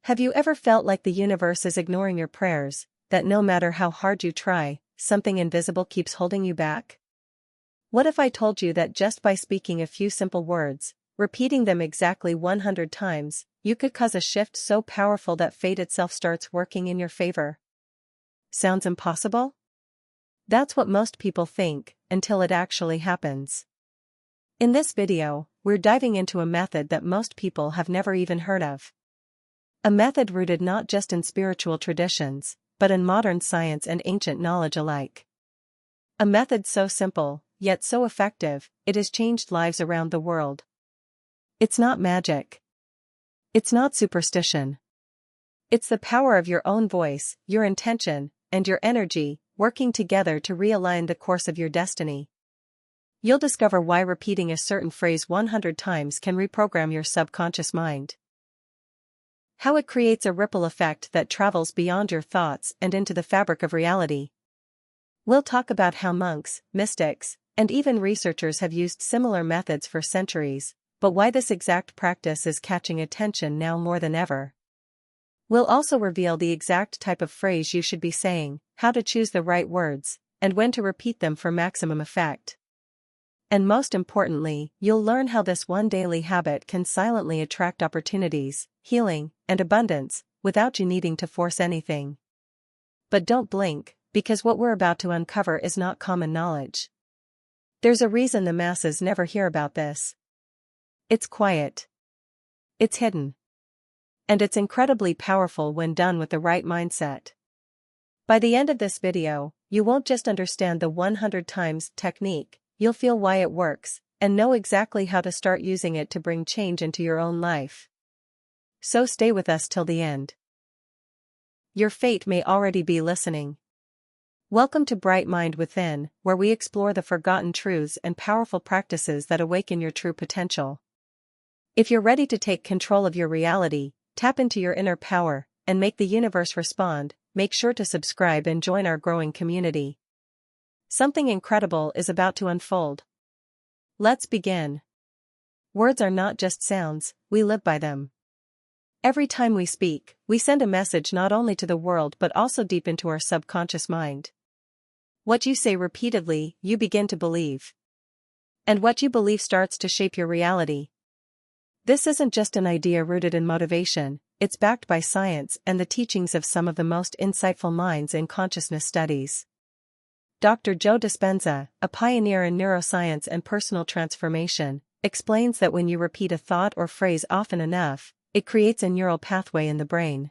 Have you ever felt like the universe is ignoring your prayers, that no matter how hard you try, something invisible keeps holding you back? What if I told you that just by speaking a few simple words, repeating them exactly 100 times, you could cause a shift so powerful that fate itself starts working in your favor? Sounds impossible? That's what most people think, until it actually happens. In this video, we're diving into a method that most people have never even heard of. A method rooted not just in spiritual traditions, but in modern science and ancient knowledge alike. A method so simple, yet so effective, it has changed lives around the world. It's not magic. It's not superstition. It's the power of your own voice, your intention, and your energy, working together to realign the course of your destiny. You'll discover why repeating a certain phrase 100 times can reprogram your subconscious mind. How it creates a ripple effect that travels beyond your thoughts and into the fabric of reality. We'll talk about how monks, mystics, and even researchers have used similar methods for centuries, but why this exact practice is catching attention now more than ever. We'll also reveal the exact type of phrase you should be saying, how to choose the right words, and when to repeat them for maximum effect. And most importantly, you'll learn how this one daily habit can silently attract opportunities, healing, and abundance, without you needing to force anything. But don't blink, because what we're about to uncover is not common knowledge. There's a reason the masses never hear about this. It's quiet. It's hidden. And it's incredibly powerful when done with the right mindset. By the end of this video, you won't just understand the 100 times technique, you'll feel why it works, and know exactly how to start using it to bring change into your own life. So stay with us till the end. Your fate may already be listening. Welcome to Bright Mind Within, where we explore the forgotten truths and powerful practices that awaken your true potential. If you're ready to take control of your reality, tap into your inner power, and make the universe respond, make sure to subscribe and join our growing community. Something incredible is about to unfold. Let's begin. Words are not just sounds, we live by them. Every time we speak, we send a message not only to the world but also deep into our subconscious mind. What you say repeatedly, you begin to believe. And what you believe starts to shape your reality. This isn't just an idea rooted in motivation, it's backed by science and the teachings of some of the most insightful minds in consciousness studies. Dr. Joe Dispenza, a pioneer in neuroscience and personal transformation, explains that when you repeat a thought or phrase often enough, it creates a neural pathway in the brain.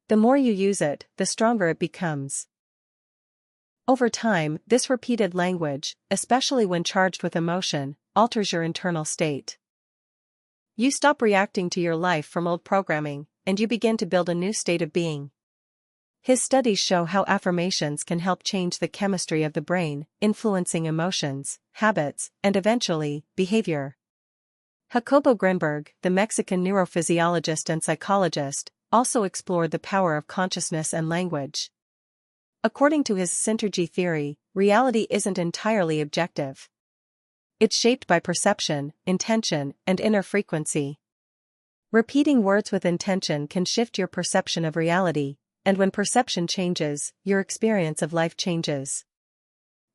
The more you use it, the stronger it becomes. Over time, this repeated language, especially when charged with emotion, alters your internal state. You stop reacting to your life from old programming, and you begin to build a new state of being. His studies show how affirmations can help change the chemistry of the brain, influencing emotions, habits, and eventually, behavior. Jacobo Grinberg, the Mexican neurophysiologist and psychologist, also explored the power of consciousness and language. According to his synergy theory, reality isn't entirely objective. It's shaped by perception, intention, and inner frequency. Repeating words with intention can shift your perception of reality, and when perception changes, your experience of life changes.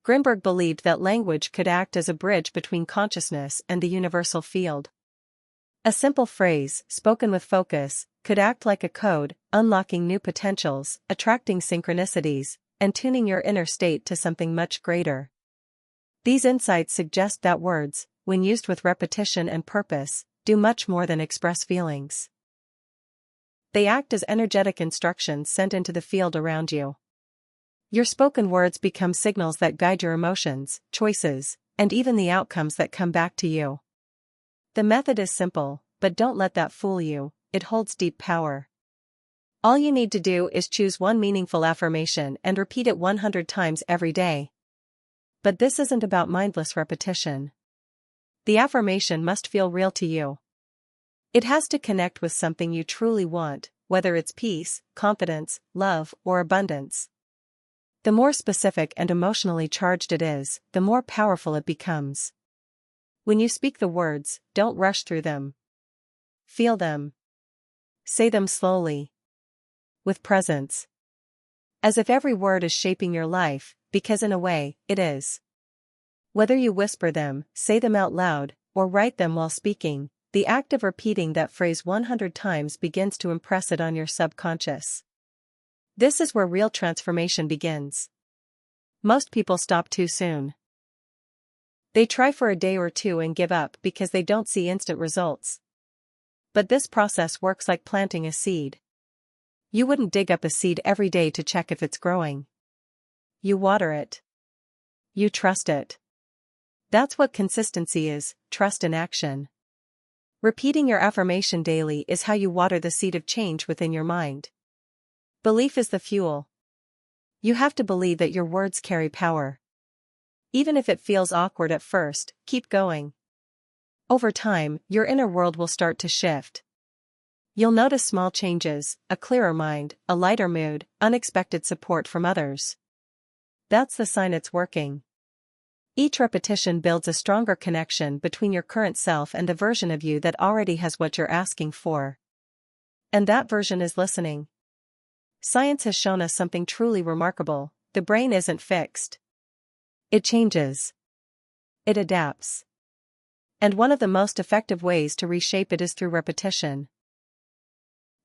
Grinberg believed that language could act as a bridge between consciousness and the universal field. A simple phrase, spoken with focus, could act like a code, unlocking new potentials, attracting synchronicities, and tuning your inner state to something much greater. These insights suggest that words, when used with repetition and purpose, do much more than express feelings. They act as energetic instructions sent into the field around you. Your spoken words become signals that guide your emotions, choices, and even the outcomes that come back to you. The method is simple, but don't let that fool you, it holds deep power. All you need to do is choose one meaningful affirmation and repeat it 100 times every day. But this isn't about mindless repetition. The affirmation must feel real to you. It has to connect with something you truly want, whether it's peace, confidence, love, or abundance. The more specific and emotionally charged it is, the more powerful it becomes. When you speak the words, don't rush through them. Feel them. Say them slowly. With presence. As if every word is shaping your life, because in a way, it is. Whether you whisper them, say them out loud, or write them while speaking, the act of repeating that phrase 100 times begins to impress it on your subconscious. This is where real transformation begins. Most people stop too soon. They try for a day or two and give up because they don't see instant results. But this process works like planting a seed. You wouldn't dig up a seed every day to check if it's growing. You water it. You trust it. That's what consistency is, trust in action. Repeating your affirmation daily is how you water the seed of change within your mind. Belief is the fuel. You have to believe that your words carry power. Even if it feels awkward at first, keep going. Over time, your inner world will start to shift. You'll notice small changes, a clearer mind, a lighter mood, unexpected support from others. That's the sign it's working. Each repetition builds a stronger connection between your current self and a version of you that already has what you're asking for. And that version is listening. Science has shown us something truly remarkable: the brain isn't fixed. It changes. It adapts. And one of the most effective ways to reshape it is through repetition.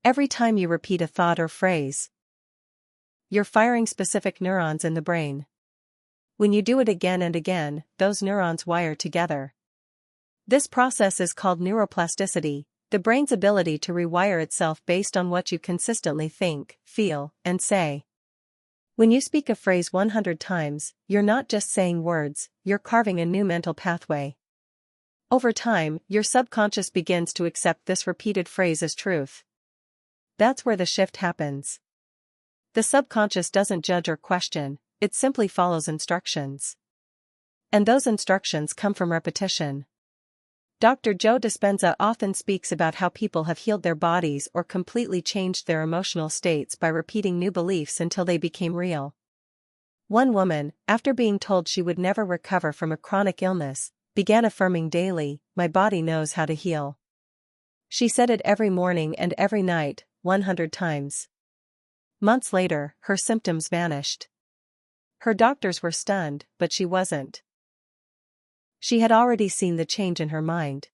Every time you repeat a thought or phrase, you're firing specific neurons in the brain. When you do it again and again, those neurons wire together. This process is called neuroplasticity, the brain's ability to rewire itself based on what you consistently think, feel, and say. When you speak a phrase 100 times, you're not just saying words, you're carving a new mental pathway. Over time, your subconscious begins to accept this repeated phrase as truth. That's where the shift happens. The subconscious doesn't judge or question, it simply follows instructions. And those instructions come from repetition. Dr. Joe Dispenza often speaks about how people have healed their bodies or completely changed their emotional states by repeating new beliefs until they became real. One woman, after being told she would never recover from a chronic illness, began affirming daily, "My body knows how to heal." She said it every morning and every night, 100 times. Months later, her symptoms vanished. Her doctors were stunned, but she wasn't. She had already seen the change in her mind.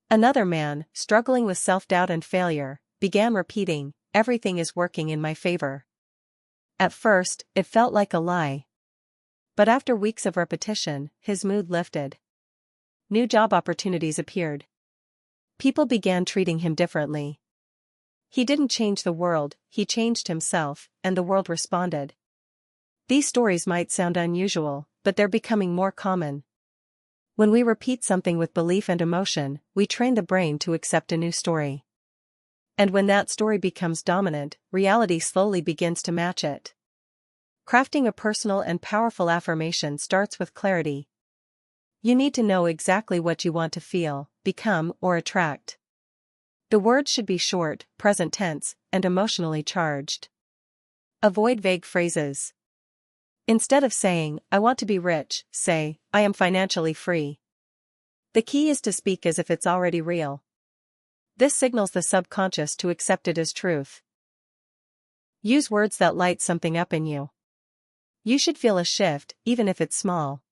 Another man, struggling with self-doubt and failure, began repeating, "Everything is working in my favor." At first, it felt like a lie. But after weeks of repetition, his mood lifted. New job opportunities appeared. People began treating him differently. He didn't change the world, he changed himself, and the world responded. These stories might sound unusual, but they're becoming more common. When we repeat something with belief and emotion, we train the brain to accept a new story. And when that story becomes dominant, reality slowly begins to match it. Crafting a personal and powerful affirmation starts with clarity. You need to know exactly what you want to feel, become, or attract. The words should be short, present tense, and emotionally charged. Avoid vague phrases. Instead of saying, "I want to be rich," say, "I am financially free." The key is to speak as if it's already real. This signals the subconscious to accept it as truth. Use words that light something up in you. You should feel a shift, even if it's small.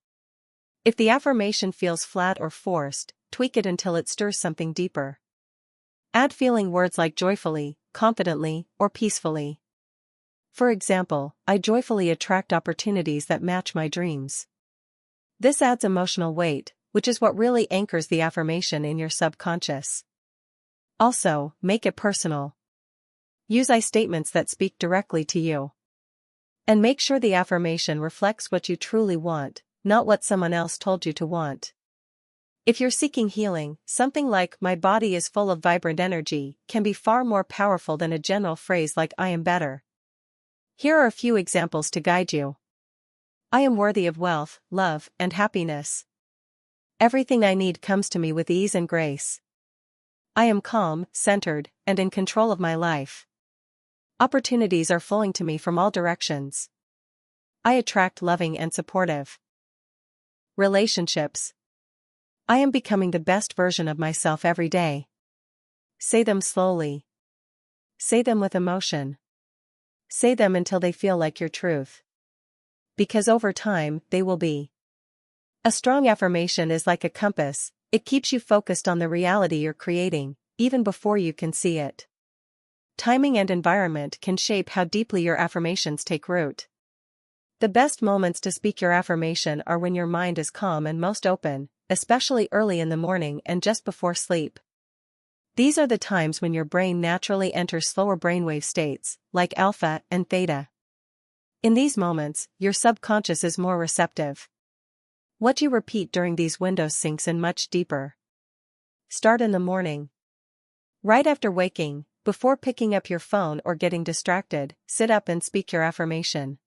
If the affirmation feels flat or forced, tweak it until it stirs something deeper. Add feeling words like joyfully, confidently, or peacefully. For example, "I joyfully attract opportunities that match my dreams." This adds emotional weight, which is what really anchors the affirmation in your subconscious. Also, make it personal. Use I statements that speak directly to you. And make sure the affirmation reflects what you truly want, not what someone else told you to want. If you're seeking healing, something like "My body is full of vibrant energy" can be far more powerful than a general phrase like "I am better." Here are a few examples to guide you. I am worthy of wealth, love, and happiness. Everything I need comes to me with ease and grace. I am calm, centered, and in control of my life. Opportunities are flowing to me from all directions. I attract loving and supportive relationships. I am becoming the best version of myself every day. Say them slowly. Say them with emotion. Say them until they feel like your truth. Because over time, they will be. A strong affirmation is like a compass, it keeps you focused on the reality you're creating, even before you can see it. Timing and environment can shape how deeply your affirmations take root. The best moments to speak your affirmation are when your mind is calm and most open, especially early in the morning and just before sleep. These are the times when your brain naturally enters slower brainwave states, like alpha and theta. In these moments, your subconscious is more receptive. What you repeat during these windows sinks in much deeper. Start in the morning. Right after waking, before picking up your phone or getting distracted, sit up and speak your affirmation.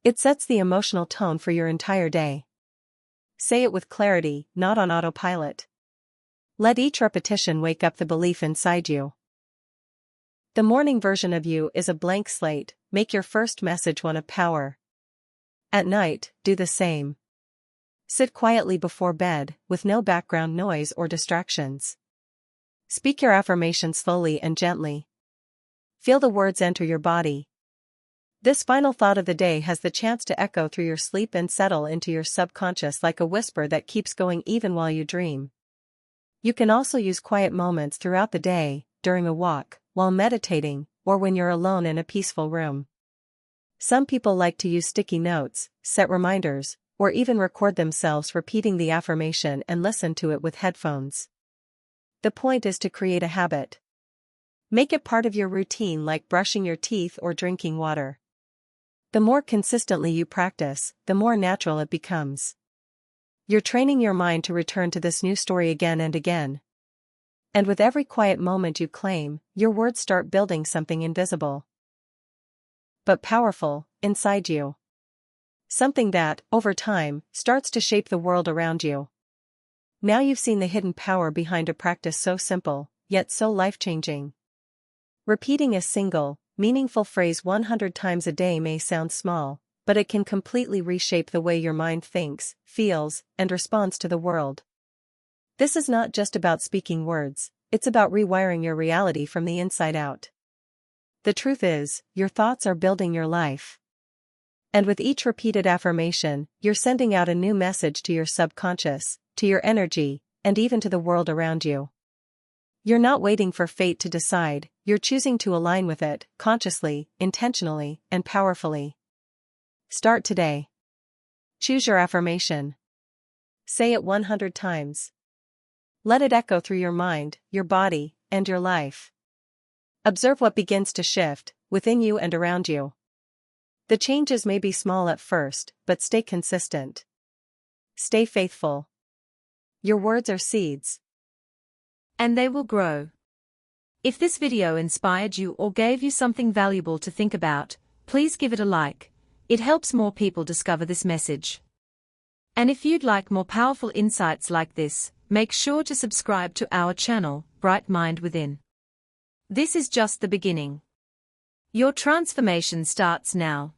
It sets the emotional tone for your entire day. Say it with clarity, not on autopilot. Let each repetition wake up the belief inside you. The morning version of you is a blank slate, make your first message one of power. At night, do the same. Sit quietly before bed, with no background noise or distractions. Speak your affirmation slowly and gently. Feel the words enter your body. This final thought of the day has the chance to echo through your sleep and settle into your subconscious like a whisper that keeps going even while you dream. You can also use quiet moments throughout the day, during a walk, while meditating, or when you're alone in a peaceful room. Some people like to use sticky notes, set reminders, or even record themselves repeating the affirmation and listen to it with headphones. The point is to create a habit. Make it part of your routine like brushing your teeth or drinking water. The more consistently you practice, the more natural it becomes. You're training your mind to return to this new story again and again. And with every quiet moment you claim, your words start building something invisible, but powerful, inside you. Something that, over time, starts to shape the world around you. Now you've seen the hidden power behind a practice so simple, yet so life-changing. Repeating a single, meaningful phrase 100 times a day may sound small, but it can completely reshape the way your mind thinks, feels, and responds to the world. This is not just about speaking words, it's about rewiring your reality from the inside out. The truth is, your thoughts are building your life. And with each repeated affirmation, you're sending out a new message to your subconscious, to your energy, and even to the world around you. You're not waiting for fate to decide, you're choosing to align with it, consciously, intentionally, and powerfully. Start today. Choose your affirmation. Say it 100 times. Let it echo through your mind, your body, and your life. Observe what begins to shift, within you and around you. The changes may be small at first, but stay consistent. Stay faithful. Your words are seeds. And they will grow. If this video inspired you or gave you something valuable to think about, please give it a like. It helps more people discover this message. And if you'd like more powerful insights like this, make sure to subscribe to our channel, Bright Mind Within. This is just the beginning. Your transformation starts now.